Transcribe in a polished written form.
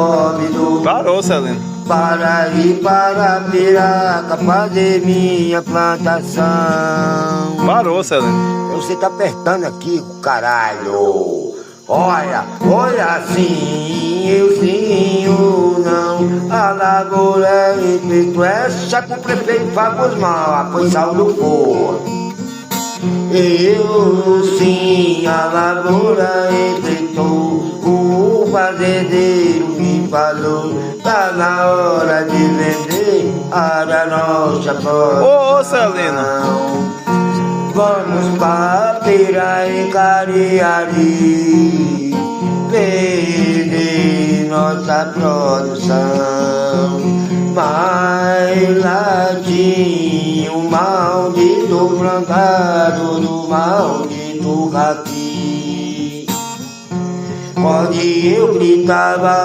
óbito. Parou, Celino. Para ir para Piraca fazer minha plantação. Parou, Celino. Você tá apertando aqui, caralho. Olha, olha assim, eu sim ou não. A lavoura é feito essa com o prefeito Fábio Mal, foi sal do forno. Eu sim, a lavoura enfrentou. O fazendeiro me falou: tá na hora de vender a nossa Ô, Celino. Vamos para Piraí, Cariari, vender nossa produção. Mas lá tinha um maldito plantado do maldito Raqui. Onde eu gritava